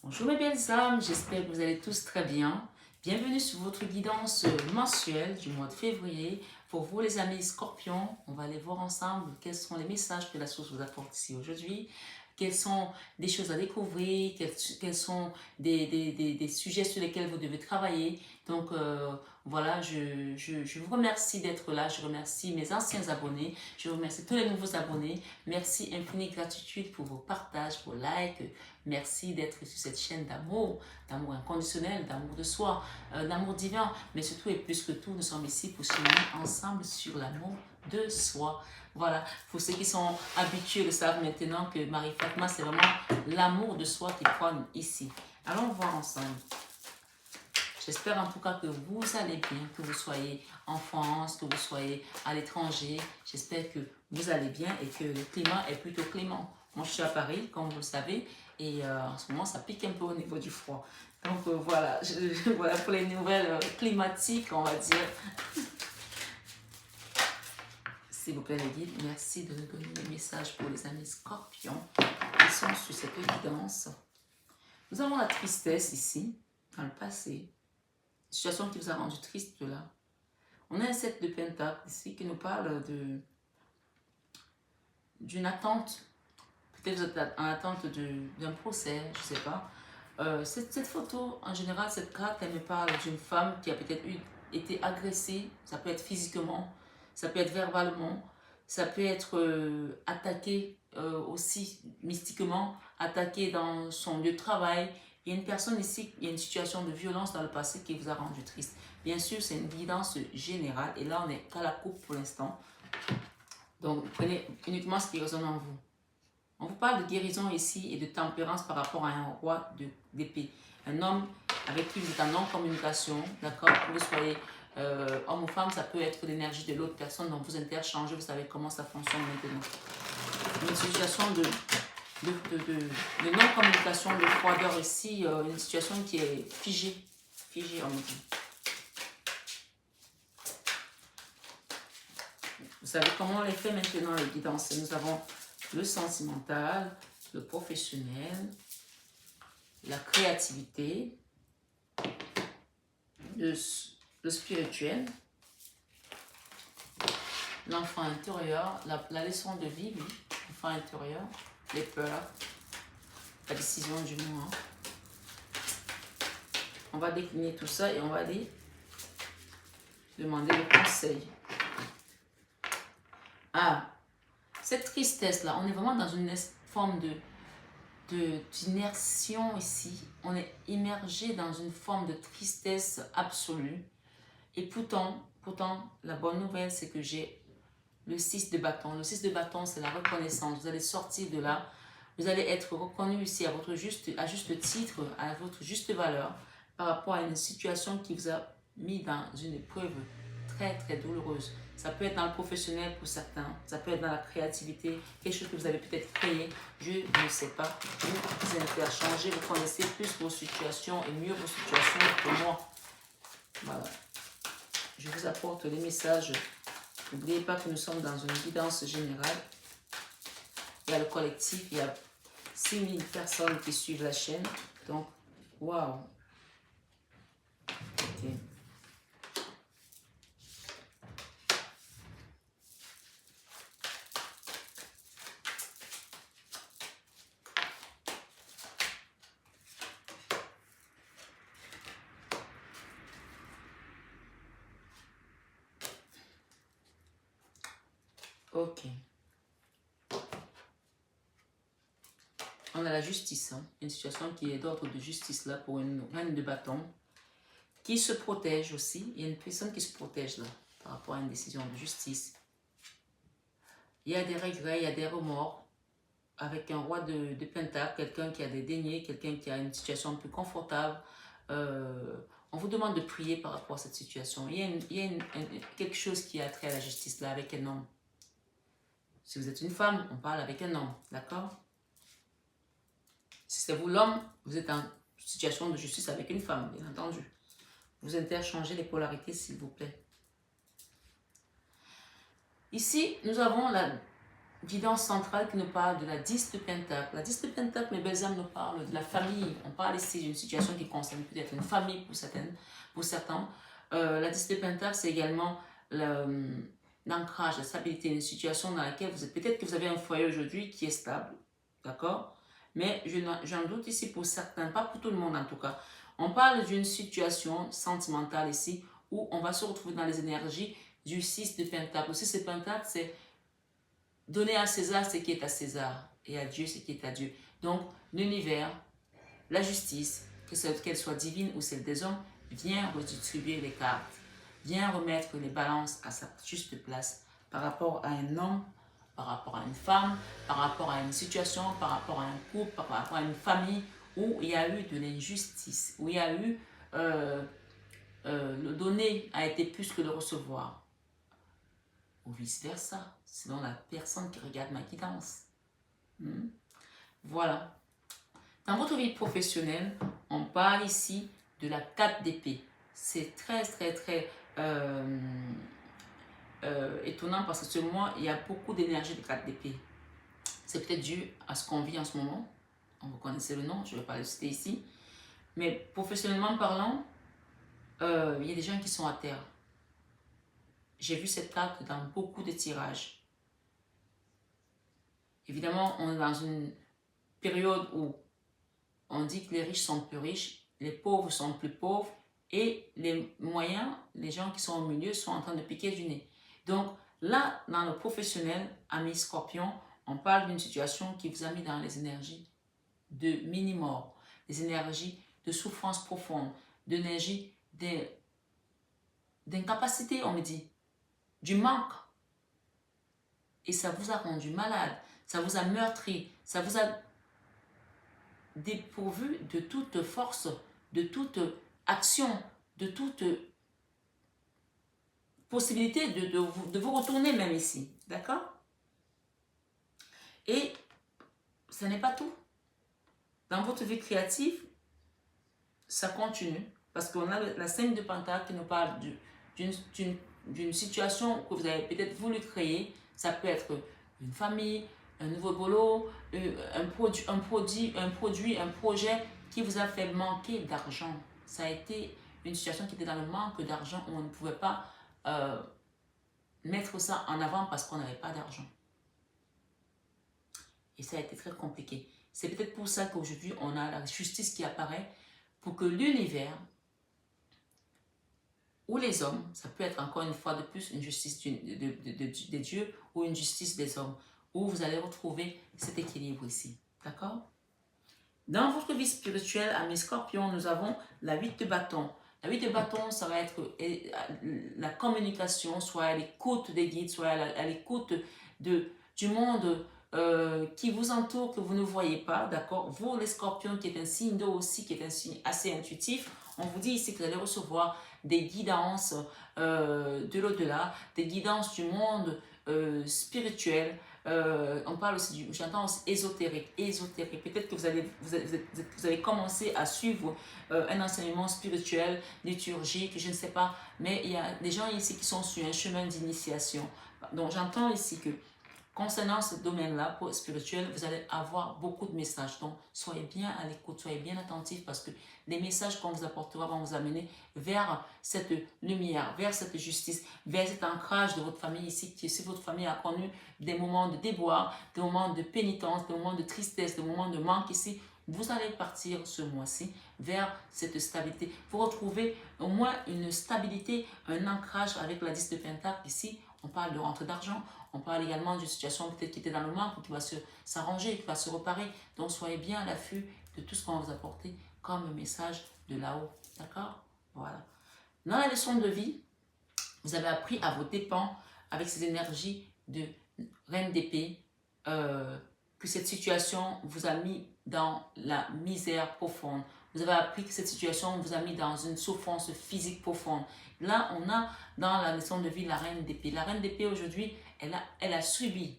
Bonjour mes belles âmes, j'espère que vous allez tous très bien. Bienvenue sur votre guidance mensuelle du mois de février. Pour vous les amis scorpions, on va aller voir ensemble quels sont les messages que la source vous apporte ici aujourd'hui. Quelles sont des choses à découvrir, quels sont des sujets sur lesquels vous devez travailler. Donc voilà, je vous remercie d'être là, je remercie mes anciens abonnés, je remercie tous les nouveaux abonnés. Merci infinie gratitude pour vos partages, vos likes. Merci d'être sur cette chaîne d'amour inconditionnel, d'amour de soi, d'amour divin. Mais surtout et plus que tout, nous sommes ici pour se unir ensemble sur l'amour de soi. Voilà, pour ceux qui sont habitués le savent maintenant que Marie-Fatma, c'est vraiment l'amour de soi qui prône ici. Allons voir ensemble. J'espère en tout cas que vous allez bien, que vous soyez en France, que vous soyez à l'étranger. J'espère que vous allez bien et que le climat est plutôt clément. Moi, je suis à Paris, comme vous le savez, et en ce moment, ça pique un peu au niveau du froid. Donc voilà, voilà pour les nouvelles climatiques, on va dire. S'il vous plaît, les guides, merci de nous donner des messages pour les amis scorpions qui sont sur cette évidence. Nous avons la tristesse ici, dans le passé. Situation qui vous a rendu triste là. On a un 7 de pentacle ici qui nous parle d'une attente. Peut-être vous êtes en attente d'un procès, je ne sais pas. Cette photo, en général, cette carte, elle me parle d'une femme qui a peut-être été agressée. Ça peut être physiquement, ça peut être verbalement, ça peut être attaquée aussi mystiquement, attaquée dans son lieu de travail. Il y a une personne ici, il y a une situation de violence dans le passé qui vous a rendu triste. Bien sûr, c'est une guidance générale et là, on n'est qu'à la coupe pour l'instant. Donc, prenez uniquement ce qui résonne en vous. On vous parle de guérison ici et de tempérance par rapport à un roi d'épée. Un homme avec qui vous êtes en non-communication, d'accord? Que vous soyez homme ou femme, ça peut être l'énergie de l'autre personne, donc vous interchangez, vous savez comment ça fonctionne maintenant. Une situation de non-communication, de froideur ici, une situation qui est figée, on me dit. Vous savez comment on les fait maintenant, les guidances? Nous avons le sentimental, le professionnel, la créativité, le spirituel, l'enfant intérieur, la leçon de vie, oui, l'enfant intérieur, les peurs, la décision du moment. On va décliner tout ça et on va aller demander le conseil. Ah, cette tristesse-là, on est vraiment dans une forme d'inertion ici. On est immergé dans une forme de tristesse absolue. Et pourtant, la bonne nouvelle, c'est que j'ai le 6 de bâton. Le 6 de bâton, c'est la reconnaissance. Vous allez sortir de là. Vous allez être reconnu ici à juste titre, à votre juste valeur, par rapport à une situation qui vous a mis dans une épreuve très, très douloureuse. Ça peut être dans le professionnel pour certains, ça peut être dans la créativité, quelque chose que vous avez peut-être créé, je ne sais pas. Vous interchangez, vous connaissez plus vos situations et mieux vos situations que moi. Voilà. Je vous apporte les messages. N'oubliez pas que nous sommes dans une guidance générale. Il y a le collectif, il y a 6000 personnes qui suivent la chaîne. Donc, waouh. Ok. Ok. On a la justice, hein. Une situation qui est d'ordre de justice là pour une reine de bâton qui se protège aussi. Il y a une personne qui se protège là par rapport à une décision de justice. Il y a des regrets, il y a des remords avec un roi de pentacle, quelqu'un qui a des deniers, quelqu'un qui a une situation plus confortable. On vous demande de prier par rapport à cette situation. Il y a quelque chose qui a trait à la justice là avec un homme. Si vous êtes une femme, on parle avec un homme, d'accord? Si c'est vous l'homme, vous êtes en situation de justice avec une femme, bien entendu. Vous interchangez les polarités, s'il vous plaît. Ici, nous avons guidance centrale qui nous parle de la 10 de Pentacle. La 10 de Pentacle, mes belles âmes, nous parle de la famille. On parle ici d'une situation qui concerne peut-être une famille pour certains. La 10 de Pentacle, c'est également l'ancrage, la stabilité, une situation dans laquelle vous êtes. Peut-être que vous avez un foyer aujourd'hui qui est stable, d'accord? Mais j'en doute ici pour certains, pas pour tout le monde en tout cas. On parle d'une situation sentimentale ici où on va se retrouver dans les énergies du 6 de Pentacle. Le 6 de Pentacle, c'est donner à César ce qui est à César et à Dieu ce qui est à Dieu. Donc, l'univers, la justice, qu'elle soit divine ou celle des hommes, vient redistribuer les cartes, vient remettre les balances à sa juste place par rapport à un homme, par rapport à une femme, par rapport à une situation, par rapport à un couple, par rapport à une famille où il y a eu de l'injustice, où il y a eu le donner a été plus que le recevoir, ou vice-versa, selon la personne qui regarde ma guidance. Voilà. Dans votre vie professionnelle, on parle ici de la 4 d'épée. C'est très étonnant parce que ce mois, il y a beaucoup d'énergie de 4 d'épée. C'est peut-être dû à ce qu'on vit en ce moment. Vous connaissez le nom, je ne vais pas le citer ici. Mais professionnellement parlant, il y a des gens qui sont à terre. J'ai vu cette carte dans beaucoup de tirages. Évidemment, on est dans une période où on dit que les riches sont plus riches, les pauvres sont plus pauvres et les moyens, les gens qui sont au milieu sont en train de piquer du nez. Donc là, dans le professionnel, amis scorpions, on parle d'une situation qui vous a mis dans les énergies de mini-mort, des énergies de souffrance profonde, d'énergie d'incapacité, on me dit, du manque. Et ça vous a rendu malade, ça vous a meurtri, ça vous a dépourvu de toute force, de toute action, de toute possibilité de vous retourner même ici. D'accord? Et ce n'est pas tout. Dans votre vie créative, ça continue. Parce qu'on a la 5 de Pentacle qui nous parle d'une situation que vous avez peut-être voulu créer. Ça peut être une famille, un nouveau boulot, un projet qui vous a fait manquer d'argent. Ça a été une situation qui était dans le manque d'argent où on ne pouvait pas mettre ça en avant parce qu'on n'avait pas d'argent. Et ça a été très compliqué. C'est peut-être pour ça qu'aujourd'hui, on a la justice qui apparaît pour que l'univers ou les hommes, ça peut être encore une fois de plus une justice des dieux ou une justice des hommes, où vous allez retrouver cet équilibre ici. D'accord? Dans votre vie spirituelle, amis scorpions, nous avons la 8 de bâton. La 8 de bâton, ça va être la communication, soit à l'écoute des guides, soit à l'écoute du monde qui vous entoure, que vous ne voyez pas, d'accord? Vous, les scorpions, qui est un signe d'eau aussi, qui est un signe assez intuitif, on vous dit ici que vous allez recevoir des guidances de l'au-delà, des guidances du monde spirituel. On parle aussi j'entends aussi ésotérique. Peut-être que vous avez commencé à suivre un enseignement spirituel, liturgique, je ne sais pas, mais il y a des gens ici qui sont sur un chemin d'initiation. Donc j'entends ici que concernant ce domaine-là, spirituel, vous allez avoir beaucoup de messages. Donc, soyez bien à l'écoute, soyez bien attentifs parce que les messages qu'on vous apportera vont vous amener vers cette lumière, vers cette justice, vers cet ancrage de votre famille ici. Si votre famille a connu des moments de déboire, des moments de pénitence, des moments de tristesse, des moments de manque ici, vous allez partir ce mois-ci vers cette stabilité. Vous retrouvez au moins une stabilité, un ancrage avec la 10 de Pentacle ici. On parle de rentrée d'argent, on parle également d'une situation peut-être qui était dans le manque ou qui va s'arranger, qui va se reparer. Donc soyez bien à l'affût de tout ce qu'on va vous apporter comme message de là-haut. D'accord? Voilà. Dans la leçon de vie, vous avez appris à vos dépens avec ces énergies de reine d'épée, que cette situation vous a mis dans la misère profonde. Vous avez appris que cette situation vous a mis dans une souffrance physique profonde. Là, on a dans la leçon de vie la reine d'épée. La reine d'épée aujourd'hui, elle a subi,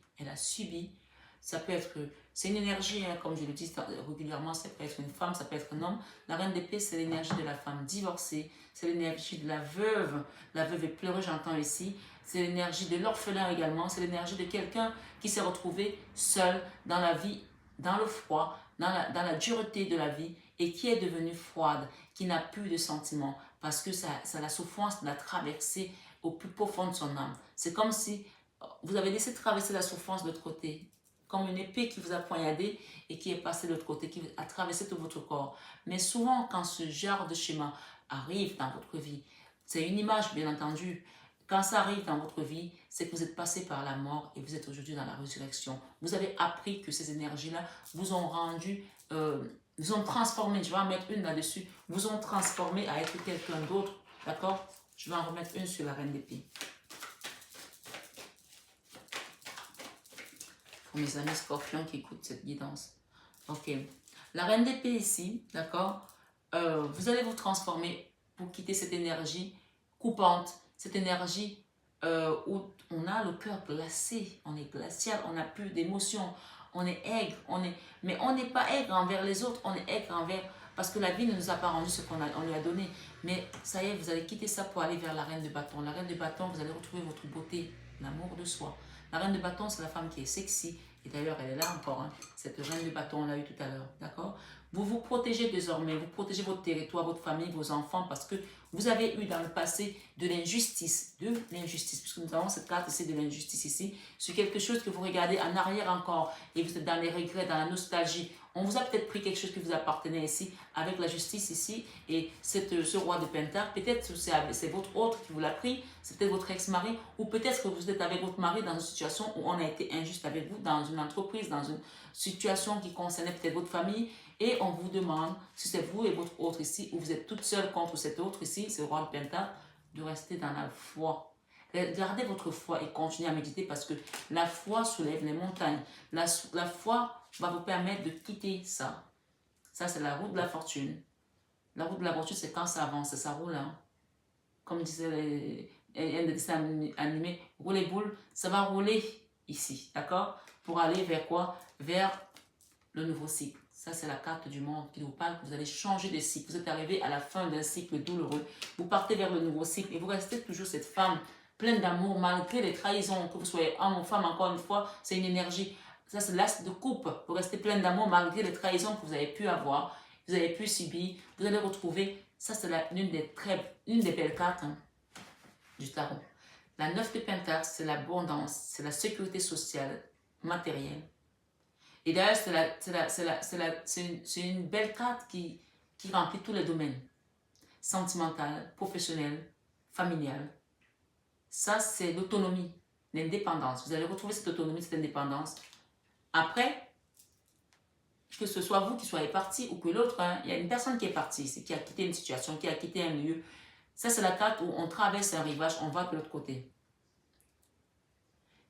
ça peut être C'est une énergie, hein, comme je le dis régulièrement, ça peut être une femme, ça peut être un homme. La reine d'épée, c'est l'énergie de la femme divorcée, c'est l'énergie de la veuve. La veuve est pleureuse, j'entends ici. C'est l'énergie de l'orphelin également, c'est l'énergie de quelqu'un qui s'est retrouvé seul dans la vie, dans le froid, dans la dureté de la vie et qui est devenu froide, qui n'a plus de sentiments parce que la souffrance l'a traversé au plus profond de son âme. C'est comme si vous avez laissé traverser la souffrance de l'autre côté, comme une épée qui vous a poignardé et qui est passée de l'autre côté, qui a traversé tout votre corps. Mais souvent, quand ce genre de schéma arrive dans votre vie, c'est une image bien entendu, quand ça arrive dans votre vie, c'est que vous êtes passé par la mort et vous êtes aujourd'hui dans la résurrection. Vous avez appris que ces énergies-là vous ont rendu, vous ont transformé, je vais en mettre une là-dessus, vous ont transformé à être quelqu'un d'autre, d'accord? Je vais en remettre une sur la reine d'épée. Pour mes amis scorpions qui écoutent cette guidance. Ok. La reine d'épée ici, d'accord? Vous allez vous transformer pour quitter cette énergie coupante, cette énergie où on a le cœur glacé, on est glacial, on n'a plus d'émotions, on est aigre, mais on n'est pas aigre envers les autres, on est aigre envers, parce que la vie ne nous a pas rendu ce qu'on lui a donné. Mais ça y est, vous allez quitter ça pour aller vers la reine de bâton. La reine de bâton, vous allez retrouver votre beauté, l'amour de soi. La reine de bâton, c'est la femme qui est sexy. Et d'ailleurs, elle est là encore. Hein. Cette reine de bâton, on l'a eu tout à l'heure. D'accord? Vous vous protégez désormais. Vous protégez votre territoire, votre famille, vos enfants. Parce que vous avez eu dans le passé de l'injustice. Puisque nous avons cette carte ici de l'injustice ici. C'est quelque chose que vous regardez en arrière encore. Et vous êtes dans les regrets, dans la nostalgie. On vous a peut-être pris quelque chose qui vous appartenait ici, avec la justice ici, et ce roi de Pentacle, peut-être c'est votre autre qui vous l'a pris, c'est peut-être votre ex-mari, ou peut-être que vous êtes avec votre mari dans une situation où on a été injuste avec vous, dans une entreprise, dans une situation qui concernait peut-être votre famille, et on vous demande, si c'est vous et votre autre ici, ou vous êtes toute seule contre cet autre ici, ce roi de Pentacle, de rester dans la foi. Gardez votre foi et continuez à méditer parce que la foi soulève les montagnes. La foi va vous permettre de quitter ça. Ça, c'est la route de la fortune. La route de la fortune, c'est quand ça avance, ça roule. Hein. Comme disait un dessin animé, rouler boule, ça va rouler ici, d'accord? Pour aller vers quoi? Vers le nouveau cycle. Ça, c'est la carte du monde qui vous parle que vous allez changer de cycle. Vous êtes arrivé à la fin d'un cycle douloureux. Vous partez vers le nouveau cycle et vous restez toujours cette femme pleine d'amour malgré les trahisons. Que vous soyez homme ou femme, encore une fois, c'est une énergie. Ça, c'est l'as de coupe. Vous restez pleine d'amour malgré les trahisons que vous avez pu avoir, vous avez pu subir. Vous allez retrouver, ça c'est une des belles cartes hein, du tarot. La 9 de Pentacle, c'est l'abondance, c'est la sécurité sociale, matérielle. Et d'ailleurs, c'est une belle carte qui remplit tous les domaines. Sentimental, professionnel, familial. Ça, c'est l'autonomie, l'indépendance. Vous allez retrouver cette autonomie, cette indépendance. Après, que ce soit vous qui soyez parti ou que l'autre, hein, il y a une personne qui est partie, qui a quitté une situation, qui a quitté un lieu. Ça, c'est la carte où on traverse un rivage, on va de l'autre côté.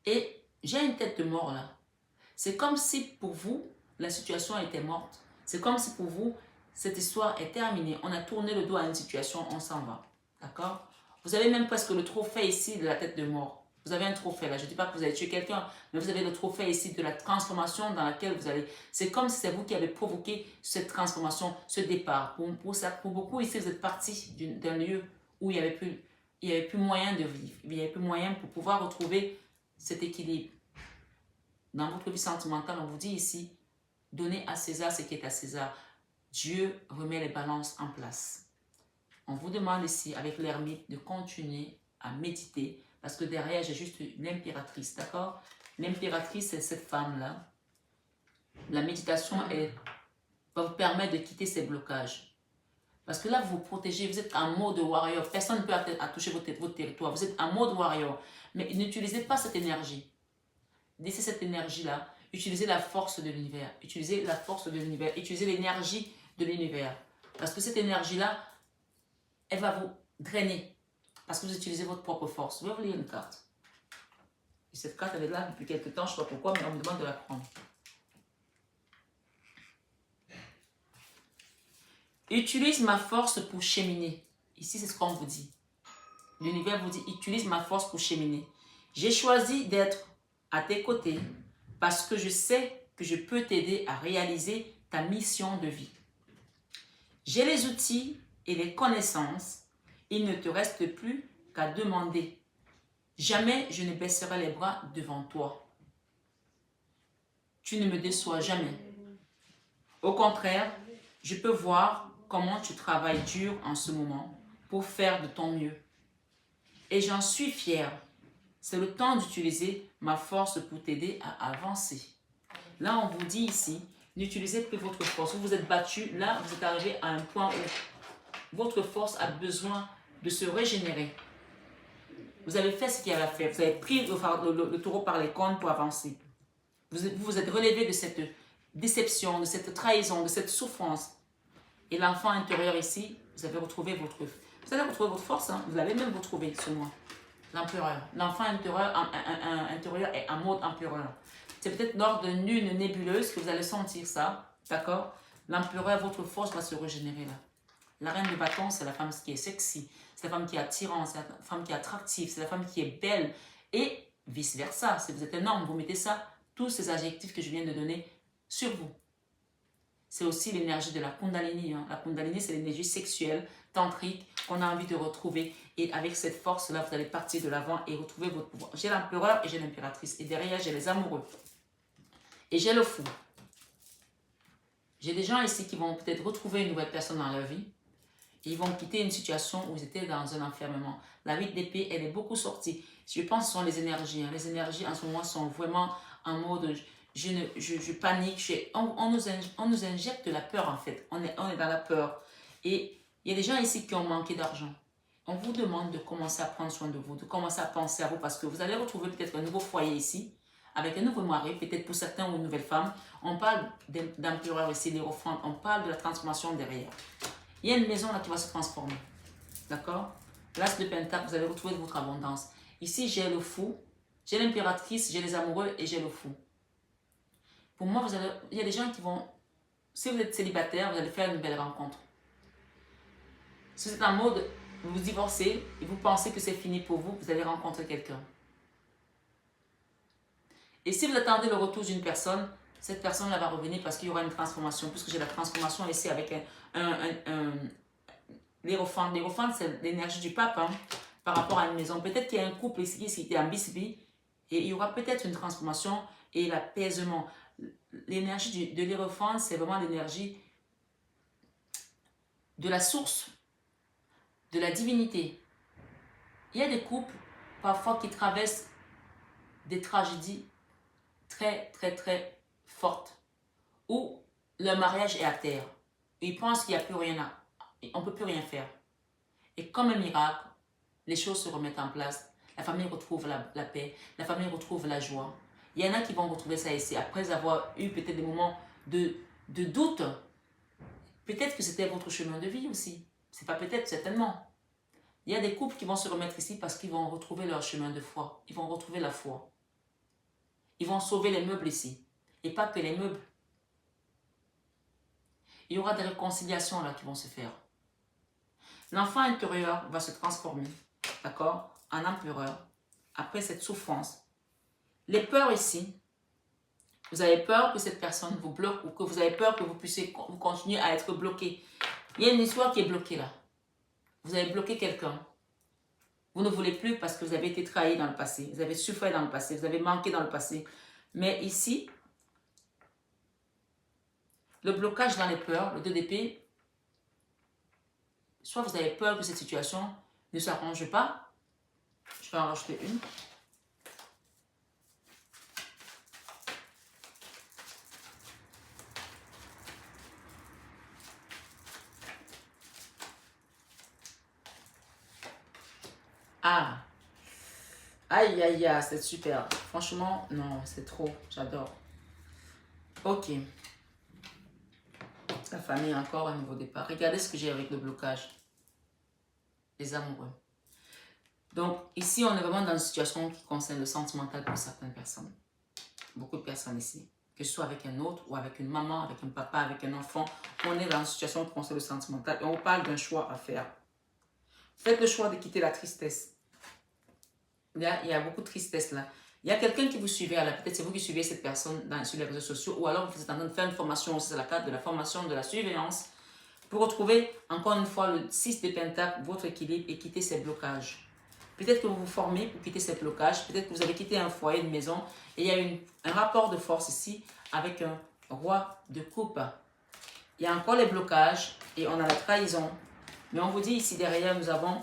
Et j'ai une tête de mort là. C'est comme si pour vous, la situation était morte. C'est comme si pour vous, cette histoire est terminée. On a tourné le dos à une situation, on s'en va. D'accord? Vous avez même presque le trophée ici de la tête de mort. Vous avez un trophée là. Je ne dis pas que vous avez tué quelqu'un, mais vous avez le trophée ici de la transformation dans laquelle vous allez. C'est comme si c'est vous qui avez provoqué cette transformation, ce départ. Pour beaucoup ici, vous êtes parti d'un lieu où il n'y avait plus moyen de vivre. Il n'y avait plus moyen pour pouvoir retrouver cet équilibre. Dans votre vie sentimentale, on vous dit ici, donnez à César ce qui est à César. Dieu remet les balances en place. On vous demande ici, avec l'ermite, de continuer à méditer, parce que derrière, j'ai juste l'impératrice, d'accord? L'impératrice, c'est cette femme-là. La méditation va vous permettre de quitter ces blocages. Parce que là, vous vous protégez, vous êtes en mode warrior. Personne ne peut toucher votre territoire. Vous êtes en mode warrior. Mais n'utilisez pas cette énergie. Laissez cette énergie-là. Utilisez la force de l'univers. Utilisez la force de l'univers. Utilisez l'énergie de l'univers. Parce que cette énergie-là, elle va vous drainer. Parce que vous utilisez votre propre force. Je vais vous lire une carte. Et cette carte, elle est là depuis quelques temps. Je ne sais pas pourquoi, mais on me demande de la prendre. Utilise ma force pour cheminer. Ici, c'est ce qu'on vous dit. L'univers vous dit, utilise ma force pour cheminer. J'ai choisi d'être à tes côtés parce que je sais que que je peux t'aider à réaliser ta mission de vie. J'ai les outils et les connaissances. Il ne te reste plus qu'à demander. Jamais je ne baisserai les bras devant toi. Tu ne me déçois jamais. Au contraire, je peux voir comment tu travailles dur en ce moment pour faire de ton mieux. Et j'en suis fière. C'est le temps d'utiliser ma force pour t'aider à avancer. Là, on vous dit ici, n'utilisez plus votre force. Vous vous êtes battu, là, vous êtes arrivé à un point où votre force a besoin de se régénérer. Vous avez fait ce qu'il y avait à faire. Vous avez pris le taureau par les cornes pour avancer. Vous vous êtes relevé de cette déception, de cette trahison, de cette souffrance. Et l'enfant intérieur ici, vous avez retrouvé votre force. Hein? Vous l'avez même retrouvé sur moi. L'empereur. L'enfant intérieur est en mode empereur. C'est peut-être lors d'une lune nébuleuse que vous allez sentir ça. D'accord? L'empereur, votre force va se régénérer là. La reine de bâton, c'est la femme qui est sexy. C'est la femme qui est attirante. C'est la femme qui est attractive. C'est la femme qui est belle. Et vice-versa. Si vous êtes un homme, vous mettez ça, tous ces adjectifs que je viens de donner sur vous. C'est aussi l'énergie de la Kundalini. Hein. La Kundalini, c'est l'énergie sexuelle, tantrique, qu'on a envie de retrouver. Et avec cette force-là, vous allez partir de l'avant et retrouver votre pouvoir. J'ai l'empereur et j'ai l'impératrice. Et derrière, j'ai les amoureux. Et j'ai le fou. J'ai des gens ici qui vont peut-être retrouver une nouvelle personne dans leur vie. Et ils vont quitter une situation où ils étaient dans un enfermement. La 8 d'épée, elle est beaucoup sortie. Je pense que ce sont les énergies. Hein. Les énergies en ce moment sont vraiment en mode... Je panique. On nous injecte de la peur en fait. On est dans la peur. Et il y a des gens ici qui ont manqué d'argent. On vous demande de commencer à prendre soin de vous, de commencer à penser à vous parce que vous allez retrouver peut-être un nouveau foyer ici, avec un nouveau mari, peut-être pour certains ou une nouvelle femme. On parle d'empereur ici, l'hérophante. On parle de la transformation derrière. Il y a une maison là qui va se transformer. D'accord? L'as de Pentacle, vous allez retrouver votre abondance. Ici, j'ai le fou, j'ai l'impératrice, j'ai les amoureux et j'ai le fou. Pour moi, il y a des gens qui vont... Si vous êtes célibataire, vous allez faire une belle rencontre. Si vous êtes en mode, vous vous divorcez et vous pensez que c'est fini pour vous, vous allez rencontrer quelqu'un. Et si vous attendez le retour d'une personne, cette personne-là va revenir parce qu'il y aura une transformation. Puisque j'ai la transformation ici avec l'hérophante. L'hérophante, c'est l'énergie du pape hein, par rapport à une maison. Peut-être qu'il y a un couple ici qui était en bisbee et il y aura peut-être une transformation et l'apaisement. L'énergie de l'hérophante, c'est vraiment l'énergie de la source, de la divinité. Il y a des couples, parfois, qui traversent des tragédies très, très, très fortes, où le mariage est à terre. Ils pensent qu'il n'y a plus rien on ne peut plus rien faire. Et comme un miracle, les choses se remettent en place. La famille retrouve la paix, la famille retrouve la joie. Il y en a qui vont retrouver ça ici, après avoir eu peut-être des moments de doute. Peut-être que c'était votre chemin de vie aussi. C'est pas peut-être, certainement. Il y a des couples qui vont se remettre ici parce qu'ils vont retrouver leur chemin de foi. Ils vont retrouver la foi. Ils vont sauver les meubles ici. Et pas que les meubles. Il y aura des réconciliations là qui vont se faire. L'enfant intérieur va se transformer, d'accord, en empereur. Après cette souffrance. Les peurs ici, vous avez peur que cette personne vous bloque ou que vous avez peur que vous puissiez continuer à être bloqué. Il y a une histoire qui est bloquée là. Vous avez bloqué quelqu'un. Vous ne voulez plus parce que vous avez été trahi dans le passé. Vous avez souffert dans le passé. Vous avez manqué dans le passé. Mais ici, le blocage dans les peurs, le 2 d'épée, soit vous avez peur que cette situation ne s'arrange pas. Je vais en rajouter une. Ah, aïe, aïe, aïe, c'est super. Franchement, non, c'est trop. J'adore. Ok. La famille, encore un nouveau départ. Regardez ce que j'ai avec le blocage. Les amoureux. Donc, ici, on est vraiment dans une situation qui concerne le sentimental pour certaines personnes. Beaucoup de personnes ici. Que ce soit avec un autre ou avec une maman, avec un papa, avec un enfant. On est dans une situation qui concerne le sentimental. Et on parle d'un choix à faire. Faites le choix de quitter la tristesse. Là, il y a beaucoup de tristesse là. Il y a quelqu'un qui vous suivait, peut-être c'est vous qui suivez cette personne sur les réseaux sociaux, ou alors vous êtes en train de faire une formation, c'est la carte de la formation, de la surveillance, pour retrouver encore une fois le 6 de Pentacle, votre équilibre et quitter ces blocages. Peut-être que vous vous formez pour quitter ces blocages, peut-être que vous avez quitté un foyer, une maison, et il y a un rapport de force ici avec un roi de coupe. Il y a encore les blocages et on a la trahison. Mais on vous dit ici derrière, nous avons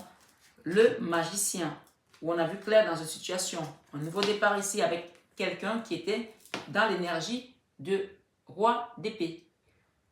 le magicien, où on a vu clair dans une situation. Un nouveau départ ici avec quelqu'un qui était dans l'énergie de roi d'épée.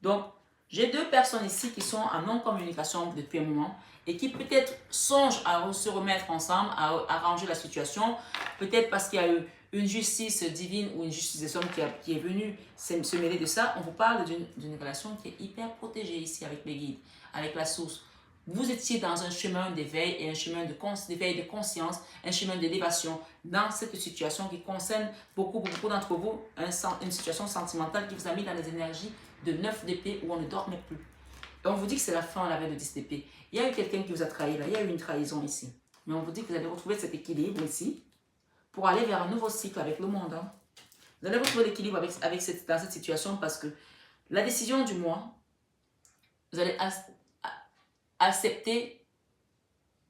Donc, j'ai deux personnes ici qui sont en non-communication depuis un moment et qui peut-être songent à se remettre ensemble, à arranger la situation. Peut-être parce qu'il y a eu une justice divine ou une justice des hommes qui est venue se mêler de ça. On vous parle d'une relation qui est hyper protégée ici avec les guides, avec la source. Vous étiez dans un chemin d'éveil et un chemin d'éveil de conscience, un chemin d'élévation dans cette situation qui concerne beaucoup d'entre vous, une situation sentimentale qui vous a mis dans les énergies de 9 d'épée où on ne dormait plus. Et on vous dit que c'est la fin à la veille de 10 d'épée. Il y a eu quelqu'un qui vous a trahi là, il y a eu une trahison ici. Mais on vous dit que vous allez retrouver cet équilibre ici pour aller vers un nouveau cycle avec le monde. Hein. Vous allez retrouver l'équilibre dans cette situation parce que la décision du mois, vous allez accepter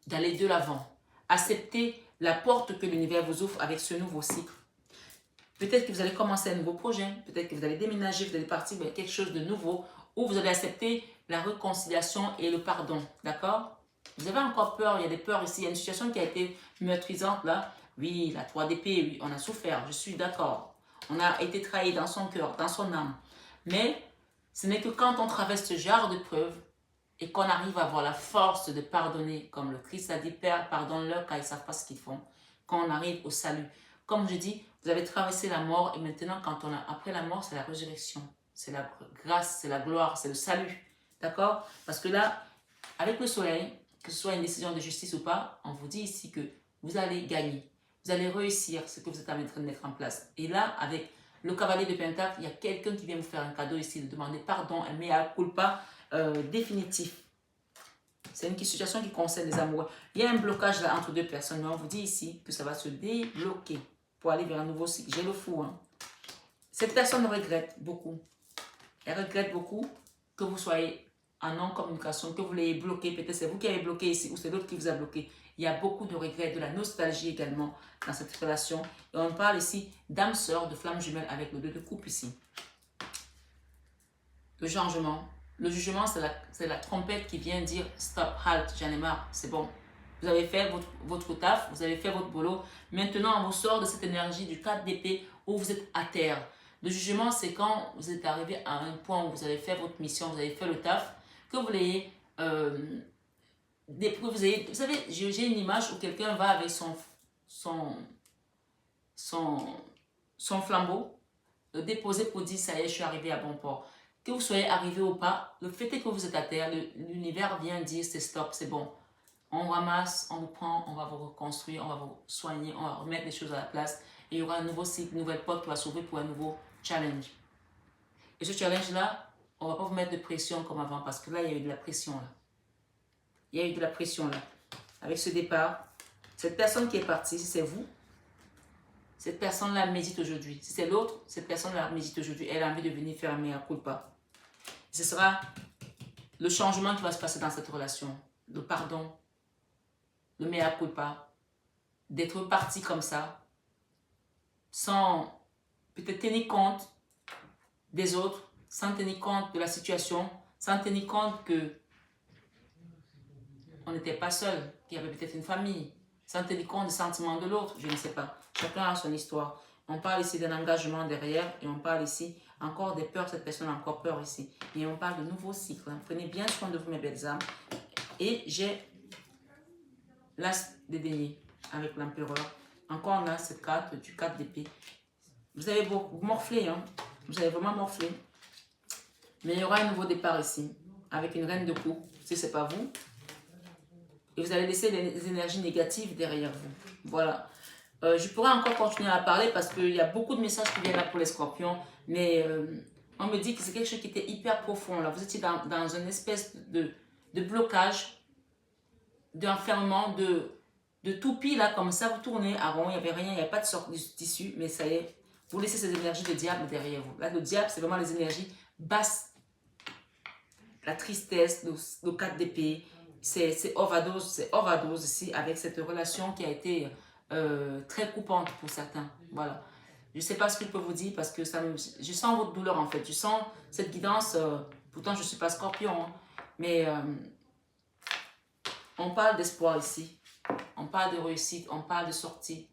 d'aller de l'avant. Accepter la porte que l'univers vous ouvre avec ce nouveau cycle. Peut-être que vous allez commencer un nouveau projet, peut-être que vous allez déménager, vous allez partir vers quelque chose de nouveau, ou vous allez accepter la réconciliation et le pardon, d'accord? Vous avez encore peur, il y a des peurs ici, il y a une situation qui a été meurtrisante là. Oui, la 3 d'épée, oui, on a souffert, je suis d'accord. On a été trahi dans son cœur, dans son âme. Mais ce n'est que quand on traverse ce genre de preuves et qu'on arrive à avoir la force de pardonner, comme le Christ a dit, Père, pardonne-leur car ils ne savent pas ce qu'ils font, quand on arrive au salut. Comme je dis, vous avez traversé la mort et maintenant, après la mort, c'est la résurrection. C'est la grâce, c'est la gloire, c'est le salut. D'accord? Parce que là, avec le soleil, que ce soit une décision de justice ou pas, on vous dit ici que vous allez gagner. Vous allez réussir ce que vous êtes en train de mettre en place. Et là, avec le cavalier de Pentacle, il y a quelqu'un qui vient vous faire un cadeau ici, de demander pardon, un mea culpa définitif. C'est une situation qui concerne les amoureux. Il y a un blocage là entre deux personnes, mais on vous dit ici que ça va se débloquer pour aller vers un nouveau cycle. J'ai le fou. Hein. Cette personne regrette beaucoup. Elle regrette beaucoup que vous soyez en non-communication, que vous l'ayez bloqué. Peut-être c'est vous qui avez bloqué ici ou c'est l'autre qui vous a bloqué. Il y a beaucoup de regrets, de la nostalgie également dans cette relation. Et on parle ici d'âme sœur, de flamme jumelle avec le 2 de coupe ici. Le changement. Le jugement, c'est la trompette qui vient dire stop, halt, j'en ai marre, c'est bon. Vous avez fait votre taf, vous avez fait votre boulot. Maintenant, on vous sort de cette énergie du 4 d'épée où vous êtes à terre. Le jugement, c'est quand vous êtes arrivé à un point où vous avez fait votre mission, vous avez fait le taf, que vous l'ayez... vous savez, j'ai une image où quelqu'un va avec son flambeau, le déposer pour dire ça y est, je suis arrivé à bon port. Que vous soyez arrivé ou pas, le fait est que vous êtes à terre, l'univers vient dire c'est stop, c'est bon. On ramasse, on vous prend, on va vous reconstruire, on va vous soigner, on va remettre les choses à la place. Et il y aura un nouveau cycle, une nouvelle porte qui va s'ouvrir pour un nouveau challenge. Et ce challenge-là, on ne va pas vous mettre de pression comme avant parce que là, il y a eu de la pression là. Il y a eu de la pression là. Avec ce départ, cette personne qui est partie, si c'est vous, cette personne-là médite aujourd'hui. Si c'est l'autre, cette personne-là médite aujourd'hui. Elle a envie de venir faire un mea culpa. Ce sera le changement qui va se passer dans cette relation. Le pardon, le mea culpa. D'être parti comme ça, sans peut-être tenir compte des autres, sans tenir compte de la situation, sans tenir compte que on n'était pas seul, qu'il y avait peut-être une famille, sans tenir compte des sentiments de l'autre, je ne sais pas. Chacun a son histoire. On parle ici d'un engagement derrière et on parle ici encore des peurs. Cette personne a encore peur ici. Et on parle de nouveaux cycles. Prenez bien soin de vous, mes belles âmes. Et j'ai l'as des deniers avec l'empereur. Encore on a cette carte du 4 d'épée. Vous avez morflé, hein? Vous avez vraiment morflé. Mais il y aura un nouveau départ ici avec une reine de coupe. Si ce n'est pas vous. Et vous allez laisser les énergies négatives derrière vous. Voilà. Je pourrais encore continuer à parler parce qu'il y a beaucoup de messages qui viennent là pour les scorpions. Mais on me dit que c'est quelque chose qui était hyper profond. Là. Vous étiez dans une espèce de blocage, d'enfermement, de toupie là, comme ça, vous tournez à rond, il n'y avait rien, il n'y avait pas de sorte de tissu, mais ça y est, vous laissez ces énergies de diable derrière vous. Là, le diable, c'est vraiment les énergies basses, la tristesse, le 4 d'épée, c'est overdose ici avec cette relation qui a été très coupante pour certains. Voilà. Je ne sais pas ce que je peux vous dire parce que je sens votre douleur en fait. Je sens cette guidance. Pourtant, je ne suis pas scorpion. Hein, mais on parle d'espoir ici. On parle de réussite. On parle de sortie.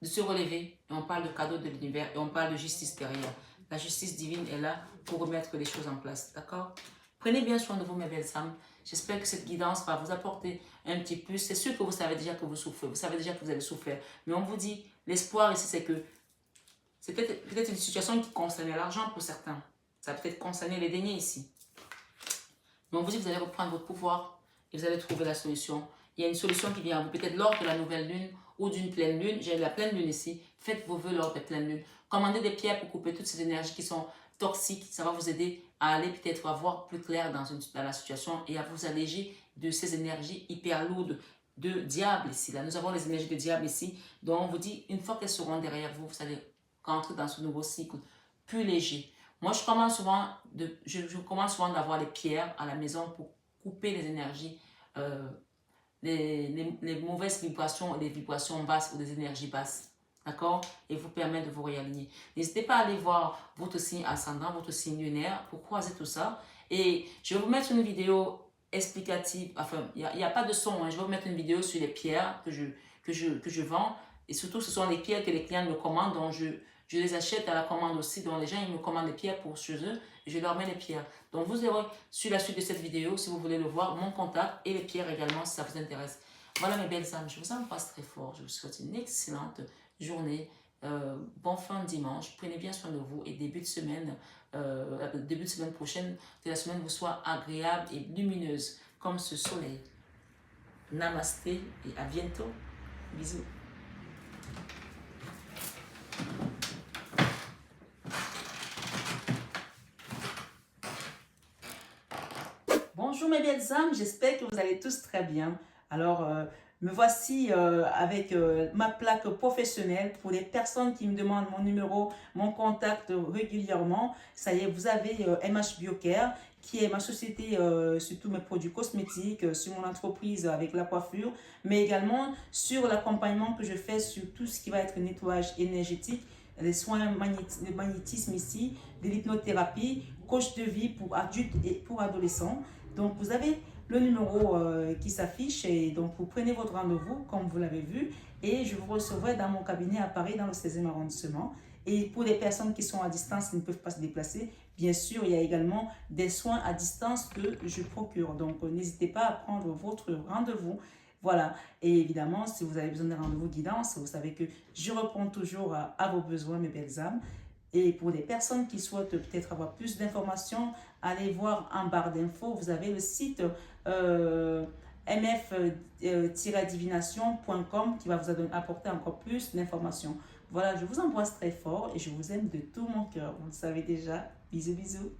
De se relever. Et on parle de cadeau de l'univers. Et on parle de justice derrière. La justice divine est là pour remettre les choses en place. D'accord? Prenez bien soin de vous, mes belles âmes. J'espère que cette guidance va vous apporter un petit plus. C'est sûr que vous savez déjà que vous souffrez. Vous savez déjà que vous avez souffert. Mais on vous dit, l'espoir ici, c'est que c'est peut-être une situation qui concernait l'argent pour certains. Ça va peut-être concerner les deniers ici. Mais on vous dit que vous allez reprendre votre pouvoir et vous allez trouver la solution. Il y a une solution qui vient à vous, peut-être lors de la nouvelle lune ou d'une pleine lune. J'ai la pleine lune ici. Faites vos vœux lors de la pleine lune. Commandez des pierres pour couper toutes ces énergies qui sont toxiques. Ça va vous aider à aller peut-être à voir plus clair dans la situation et à vous alléger de ces énergies hyper lourdes de diable ici. Là, nous avons les énergies de diable ici. Donc, on vous dit, une fois qu'elles seront derrière vous, vous allez rentrer dans ce nouveau cycle plus léger. Moi, je commence souvent d'avoir les pierres à la maison pour couper les énergies, les mauvaises vibrations, les vibrations basses ou des énergies basses. D'accord? Et vous permettre de vous réaligner. N'hésitez pas à aller voir votre signe ascendant, votre signe lunaire pour croiser tout ça. Et je vais vous mettre une vidéo explicative. Enfin, il n'y a pas de son. Hein. Je vais vous mettre une vidéo sur les pierres que je vends. Et surtout, ce sont les pierres que les clients me commandent. Donc, je les achète à la commande aussi. Donc, les gens, ils me commandent des pierres pour chez eux. Et je leur mets les pierres. Donc, vous aurez sur la suite de cette vidéo, si vous voulez le voir, mon contact et les pierres également, si ça vous intéresse. Voilà, mes belles âmes. Je vous embrasse très fort. Je vous souhaite une excellente journée, bon fin de dimanche, prenez bien soin de vous et début de semaine prochaine, que la semaine vous soit agréable et lumineuse comme ce soleil. Namasté et à bientôt. Bisous. Bonjour mes belles âmes, j'espère que vous allez tous très bien. Alors, me voici avec ma plaque professionnelle pour les personnes qui me demandent mon numéro, mon contact régulièrement. Ça y est, vous avez MH Biocare qui est ma société sur tous mes produits cosmétiques, sur mon entreprise avec la coiffure, mais également sur l'accompagnement que je fais sur tout ce qui va être nettoyage énergétique, les soins de magnétisme ici, de l'hypnothérapie, coach de vie pour adultes et pour adolescents. Donc, vous avez le numéro qui s'affiche et donc vous prenez votre rendez-vous comme vous l'avez vu et je vous recevrai dans mon cabinet à Paris dans le 16e arrondissement. Et pour les personnes qui sont à distance, qui ne peuvent pas se déplacer, bien sûr, il y a également des soins à distance que je procure. Donc, n'hésitez pas à prendre votre rendez-vous. Voilà. Et évidemment, si vous avez besoin d'un rendez-vous guidance, vous savez que je réponds toujours à vos besoins, mes belles âmes. Et pour les personnes qui souhaitent peut-être avoir plus d'informations, allez voir en barre d'infos, vous avez le site mf-divination.com qui va vous apporter encore plus d'informations. Voilà, je vous embrasse très fort et je vous aime de tout mon cœur. Vous le savez déjà. Bisous, bisous.